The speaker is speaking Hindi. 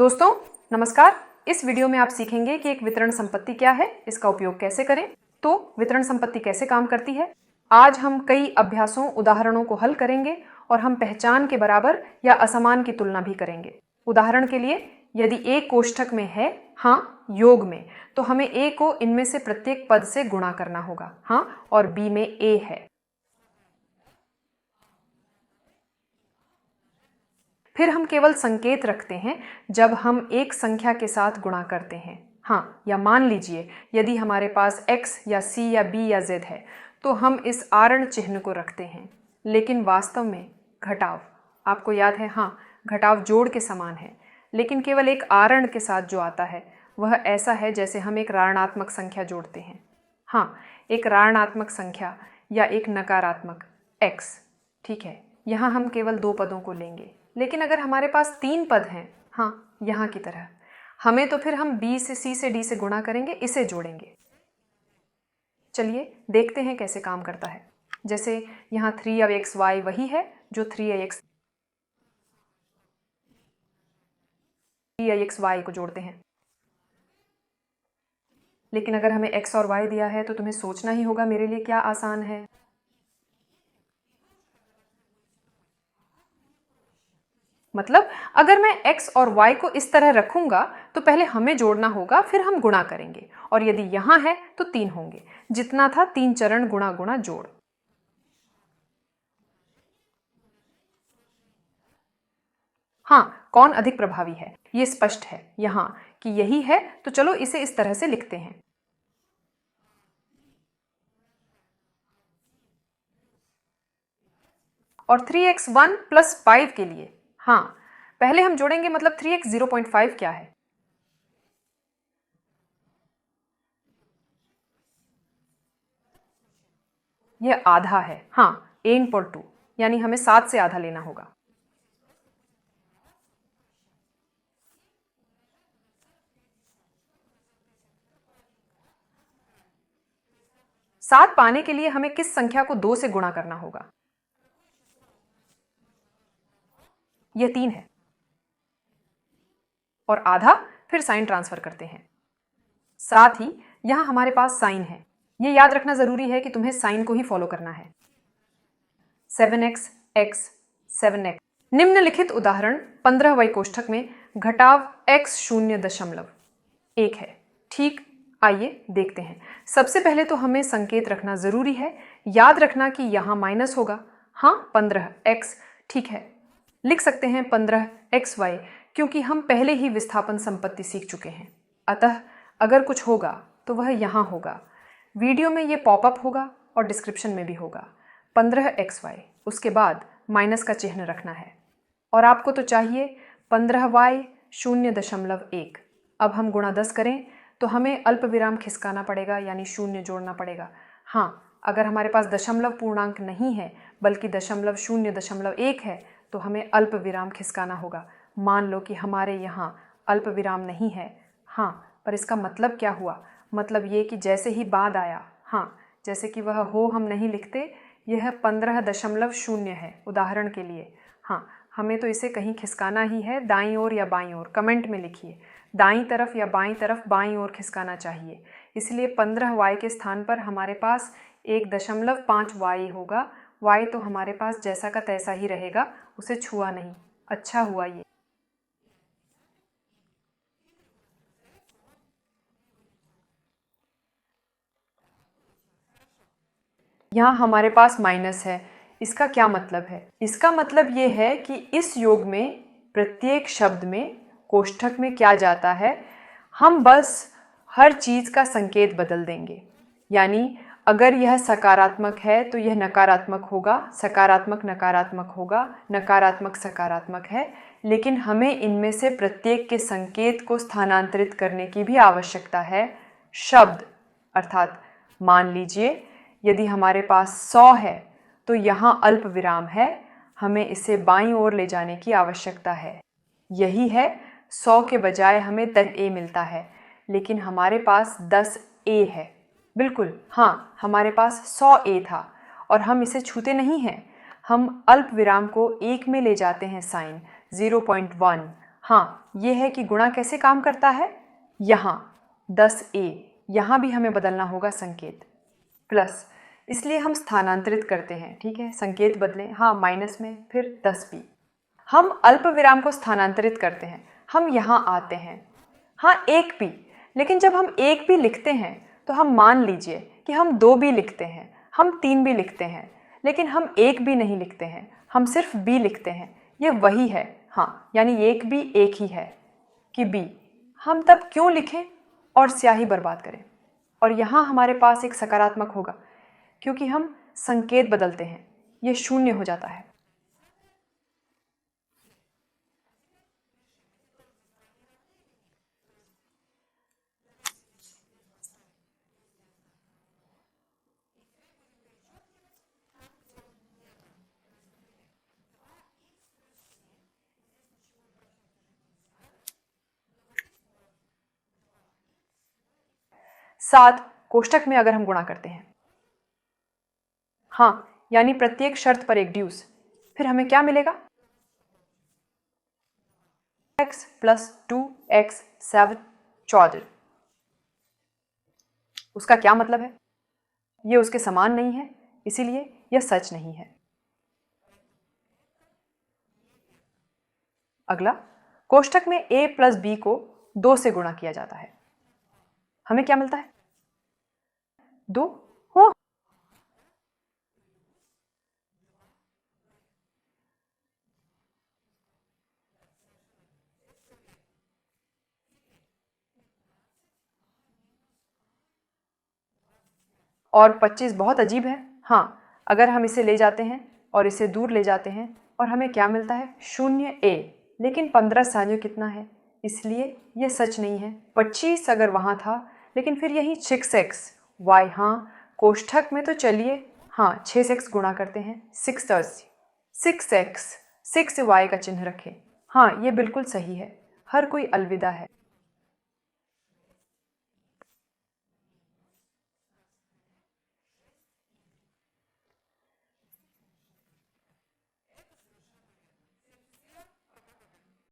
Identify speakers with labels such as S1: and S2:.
S1: दोस्तों नमस्कार। इस वीडियो में आप सीखेंगे कि एक वितरण संपत्ति क्या है, इसका उपयोग कैसे करें, तो वितरण संपत्ति कैसे काम करती है। आज हम कई अभ्यासों उदाहरणों को हल करेंगे और हम पहचान के बराबर या असमान की तुलना भी करेंगे। उदाहरण के लिए यदि ए कोष्ठक में है, हाँ योग में, तो हमें ए को इनमें से प्रत्येक पद से गुणा करना होगा, हाँ, और बी में ए है। फिर हम केवल संकेत रखते हैं जब हम एक संख्या के साथ गुणा करते हैं, हाँ, या मान लीजिए यदि हमारे पास x या c या b या z है तो हम इस आरण चिन्ह को रखते हैं। लेकिन वास्तव में घटाव, आपको याद है, हाँ, घटाव जोड़ के समान है, लेकिन केवल एक आरण के साथ जो आता है वह ऐसा है जैसे हम एक ऋणात्मक संख्या जोड़ते हैं। हाँ, एक ऋणात्मक संख्या या एक नकारात्मक x, ठीक है। यहाँ हम केवल दो पदों को लेंगे, लेकिन अगर हमारे पास तीन पद हैं, हाँ, यहाँ की तरह, हमें तो फिर हम b से c से d से गुणा करेंगे, इसे जोड़ेंगे। चलिए देखते हैं कैसे काम करता है। जैसे यहाँ 3xy वही है जो 3xy को जोड़ते हैं। लेकिन अगर हमें x और y दिया है तो तुम्हें सोचना ही होगा मेरे लिए क्या आसान है। मतलब अगर मैं x और y को इस तरह रखूंगा तो पहले हमें जोड़ना होगा, फिर हम गुणा करेंगे, और यदि यहां है तो 3 होंगे, जितना था 3 चरण गुणा गुणा जोड़। हाँ, कौन अधिक प्रभावी है ये स्पष्ट है यहां कि यही है, तो चलो इसे इस तरह से लिखते हैं। और 3x1 + 5 के लिए, हाँ, पहले हम जोड़ेंगे, मतलब 3x 0.5 क्या है? यह आधा है, हाँ, a/2, यानी हमें 7 से आधा लेना होगा। सात पाने के लिए हमें किस संख्या को 2 से गुणा करना होगा? यह 3 है। और आधा, फिर साइन ट्रांसफर करते हैं। साथ ही यहां हमारे पास साइन है, यह याद रखना जरूरी है कि तुम्हें साइन को ही फॉलो करना है। 7x x 7x। निम्नलिखित उदाहरण 15y कोष्ठक में घटाव x 0.1 है, ठीक। आइए देखते हैं। सबसे पहले तो हमें संकेत रखना जरूरी है। याद रखना कि यहां माइनस होगा, हाँ, 15x, ठीक है। लिख सकते हैं 15xy, क्योंकि हम पहले ही विस्थापन संपत्ति सीख चुके हैं। अतः अगर कुछ होगा तो वह यहाँ होगा। वीडियो में ये पॉपअप होगा और डिस्क्रिप्शन में भी होगा। 15xy, उसके बाद माइनस का चिन्ह रखना है, और आपको तो चाहिए 15y 0.1। अब हम गुणा 10 करें तो हमें अल्प विराम खिसकाना पड़ेगा, यानी 0 जोड़ना पड़ेगा। हाँ, अगर हमारे पास दशमलव पूर्णांक नहीं है बल्कि 0.1 है तो हमें अल्प विराम खिसकाना होगा। मान लो कि हमारे यहाँ अल्प विराम नहीं है, हाँ, पर इसका मतलब क्या हुआ? मतलब ये कि जैसे ही बाद आया, हाँ, जैसे कि वह हो हम नहीं लिखते, यह 15.0 है उदाहरण के लिए। हाँ, हमें तो इसे कहीं खिसकाना ही है, दाईं ओर या बाईं ओर। कमेंट में लिखिए, दाईं तरफ या बाईं तरफ, बाईं ओर खिसकाना चाहिए। इसलिए 15y के स्थान पर हमारे पास 1.5y होगा। y तो हमारे पास जैसा का तैसा ही रहेगा, उसे छुआ नहीं। अच्छा हुआ ये। यहाँ हमारे पास माइनस है, इसका क्या मतलब है? इसका मतलब ये है कि इस योग में प्रत्येक शब्द में कोष्ठक में क्या जाता है, हम बस हर चीज़ का संकेत बदल देंगे। यानी अगर यह सकारात्मक है तो यह नकारात्मक होगा, सकारात्मक नकारात्मक होगा, नकारात्मक सकारात्मक है। लेकिन हमें इनमें से प्रत्येक के संकेत को स्थानांतरित करने की भी आवश्यकता है। शब्द, अर्थात मान लीजिए यदि हमारे पास 100 है तो यहाँ अल्प विराम है, हमें इसे बाईं ओर ले जाने की आवश्यकता है। यही है, 100 के बजाय हमें 10a मिलता है, लेकिन हमारे पास 10a है। बिल्कुल, हाँ, हमारे पास 100a था और हम इसे छूते नहीं हैं। हम अल्प विराम को 1 में ले जाते हैं, साइन 0.1। हाँ, ये है कि गुणा कैसे काम करता है। यहाँ 10a, यहाँ भी हमें बदलना होगा संकेत, प्लस, इसलिए हम स्थानांतरित करते हैं। ठीक है, संकेत बदलें, हाँ माइनस में, फिर 10b। हम अल्प विराम को स्थानांतरित करते हैं, हम यहाँ आते हैं, हाँ 1b। लेकिन जब हम 1b लिखते हैं तो हम मान लीजिए कि हम 2b लिखते हैं, हम 3b लिखते हैं, लेकिन हम 1b नहीं लिखते हैं, हम सिर्फ b लिखते हैं। ये वही है, हाँ, यानी 1b एक ही है कि b। हम तब क्यों लिखें और स्याही बर्बाद करें। और यहाँ हमारे पास एक सकारात्मक होगा क्योंकि हम संकेत बदलते हैं, ये शून्य हो जाता है। साथ कोष्ठक में अगर हम गुणा करते हैं, हाँ, यानी प्रत्येक शर्त पर एक ड्यूस, फिर हमें क्या मिलेगा। x plus 2x 7 14। उसका क्या मतलब है, ये उसके समान नहीं है, इसीलिए यह सच नहीं है। अगला, कोष्ठक में a प्लस b को 2 से गुणा किया जाता है, हमें क्या मिलता है, 2 हो। और 25 बहुत अजीब है, हाँ, अगर हम इसे ले जाते हैं और इसे दूर ले जाते हैं और हमें क्या मिलता है, 0a। लेकिन 15 स्थानीय कितना है, इसलिए यह सच नहीं है। 25 अगर वहाँ था, लेकिन फिर यही 6x y, हाँ, कोष्ठक में तो चलिए, हाँ 6 से x गुणा करते हैं, 6x 6y का चिन्ह रखें। हाँ, ये बिल्कुल सही है, हर कोई अलविदा है।